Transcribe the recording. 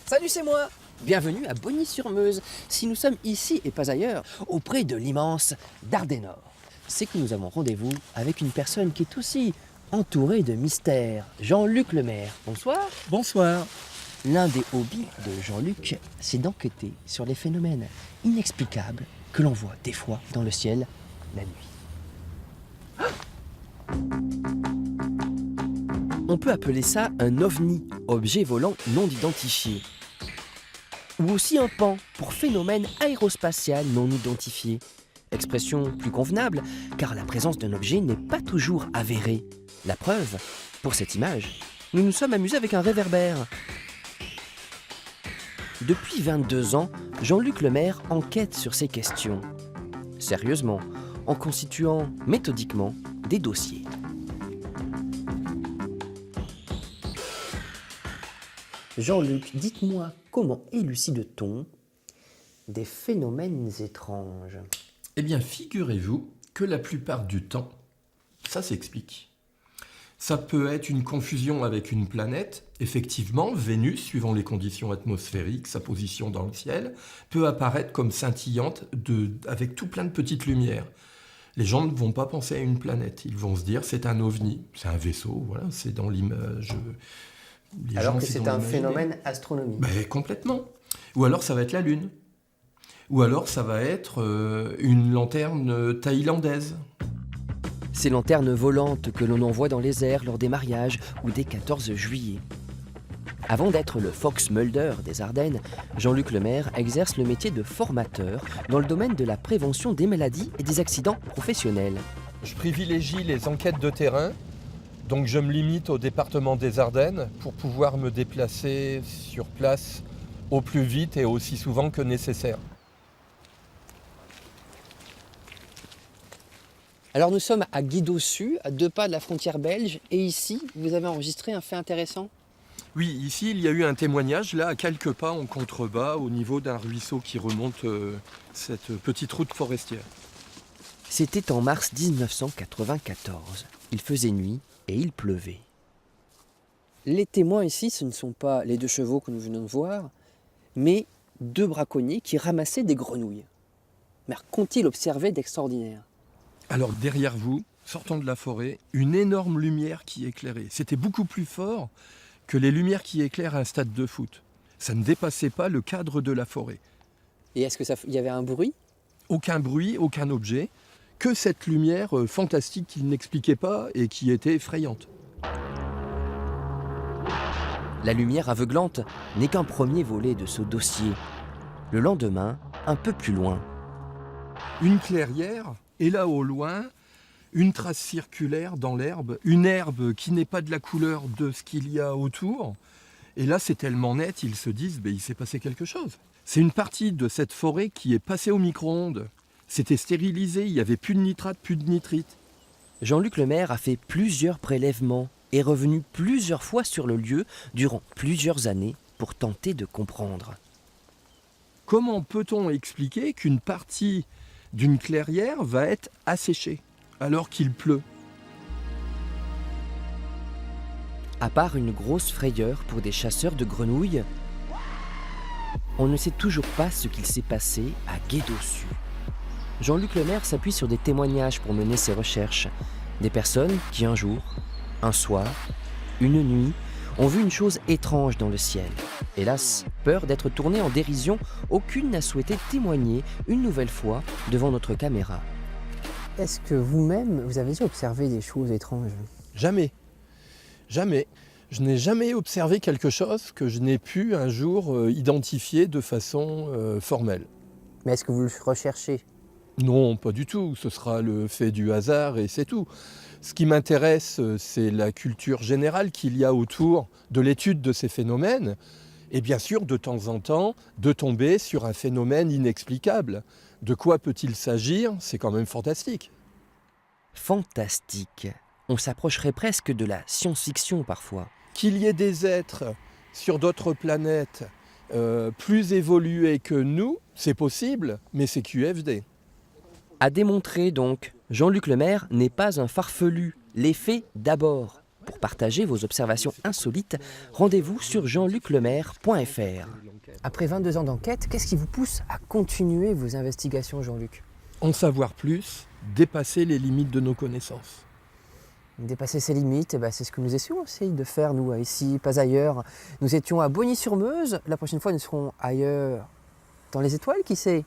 Salut, c'est moi. Bienvenue à Bogny-sur-Meuse. Si nous sommes ici et pas ailleurs, auprès de l'immense Dardanor, c'est que nous avons rendez-vous avec une personne qui est aussi entourée de mystères. Jean-Luc Lemaire. Bonsoir. Bonsoir. L'un des hobbies de Jean-Luc, c'est d'enquêter sur les phénomènes inexplicables que l'on voit des fois dans le ciel la nuit. On peut appeler ça un ovni, objet volant non identifié. Ou aussi un PAN, pour phénomène aérospatial non identifié. Expression plus convenable, car la présence d'un objet n'est pas toujours avérée. La preuve, pour cette image, nous nous sommes amusés avec un réverbère. Depuis 22 ans, Jean-Luc Lemaire enquête sur ces questions. Sérieusement, en constituant méthodiquement des dossiers. Jean-Luc, dites-moi, comment élucide-t-on des phénomènes étranges? Eh bien, figurez-vous que la plupart du temps, ça s'explique. Ça peut être une confusion avec une planète. Effectivement, Vénus, suivant les conditions atmosphériques, sa position dans le ciel, peut apparaître comme scintillante avec tout plein de petites lumières. Les gens ne vont pas penser à une planète. Ils vont se dire c'est un ovni, c'est un vaisseau, voilà, c'est dans l'image. Alors que c'est un phénomène astronomique. Ben, complètement. Ou alors ça va être la Lune. Ou alors ça va être une lanterne thaïlandaise. Ces lanternes volantes que l'on envoie dans les airs lors des mariages ou des 14 juillet. Avant d'être le Fox Mulder des Ardennes, Jean-Luc Lemaire exerce le métier de formateur dans le domaine de la prévention des maladies et des accidents professionnels. Je privilégie les enquêtes de terrain. Donc je me limite au département des Ardennes pour pouvoir me déplacer sur place au plus vite et aussi souvent que nécessaire. Alors nous sommes à Guidossus, à 2 pas de la frontière belge, et ici, vous avez enregistré un fait intéressant. Oui, ici il y a eu un témoignage, là à quelques pas en contrebas, au niveau d'un ruisseau qui remonte cette petite route forestière. C'était en mars 1994. Il faisait nuit et il pleuvait. Les témoins ici, ce ne sont pas les 2 chevaux que nous venons de voir, mais 2 braconniers qui ramassaient des grenouilles. Mais qu'ont-ils observé d'extraordinaire? Alors derrière vous, sortant de la forêt, une énorme lumière qui éclairait. C'était beaucoup plus fort que les lumières qui éclairent un stade de foot. Ça ne dépassait pas le cadre de la forêt. Et est-ce qu'il y avait un bruit? Aucun bruit, aucun objet, que cette lumière fantastique qu'il n'expliquait pas et qui était effrayante. La lumière aveuglante n'est qu'un premier volet de ce dossier. Le lendemain, un peu plus loin. Une clairière, et là au loin, une trace circulaire dans l'herbe, une herbe qui n'est pas de la couleur de ce qu'il y a autour. Et là, c'est tellement net, ils se disent, il s'est passé quelque chose. C'est une partie de cette forêt qui est passée au micro-ondes. C'était stérilisé, il n'y avait plus de nitrate, plus de nitrite. Jean-Luc Lemaire a fait plusieurs prélèvements et est revenu plusieurs fois sur le lieu durant plusieurs années pour tenter de comprendre. Comment peut-on expliquer qu'une partie d'une clairière va être asséchée alors qu'il pleut? À part une grosse frayeur pour des chasseurs de grenouilles, on ne sait toujours pas ce qu'il s'est passé à Guidossus. Jean-Luc Lemaire s'appuie sur des témoignages pour mener ses recherches. Des personnes qui un jour, un soir, une nuit, ont vu une chose étrange dans le ciel. Hélas, peur d'être tournée en dérision, aucune n'a souhaité témoigner une nouvelle fois devant notre caméra. Est-ce que vous-même, vous avez observé des choses étranges? Jamais. Jamais. Je n'ai jamais observé quelque chose que je n'ai pu un jour identifier de façon formelle. Mais est-ce que vous le recherchez? Non, pas du tout. Ce sera le fait du hasard et c'est tout. Ce qui m'intéresse, c'est la culture générale qu'il y a autour de l'étude de ces phénomènes. Et bien sûr, de temps en temps, de tomber sur un phénomène inexplicable. De quoi peut-il s'agir? C'est quand même fantastique. Fantastique. On s'approcherait presque de la science-fiction parfois. Qu'il y ait des êtres sur d'autres planètes plus évolués que nous, c'est possible, mais c'est QFD. À démontrer donc, Jean-Luc Lemaire n'est pas un farfelu. Les faits d'abord. pour partager vos observations insolites, rendez-vous sur jeanluclemaire.fr. Après 22 ans d'enquête, qu'est-ce qui vous pousse à continuer vos investigations, Jean-Luc ? En savoir plus, dépasser les limites de nos connaissances. Dépasser ses limites, c'est ce que nous essayons aussi de faire, nous, ici, pas ailleurs. Nous étions à Bogny-sur-Meuse, la prochaine fois nous serons ailleurs, dans les étoiles, qui sait ?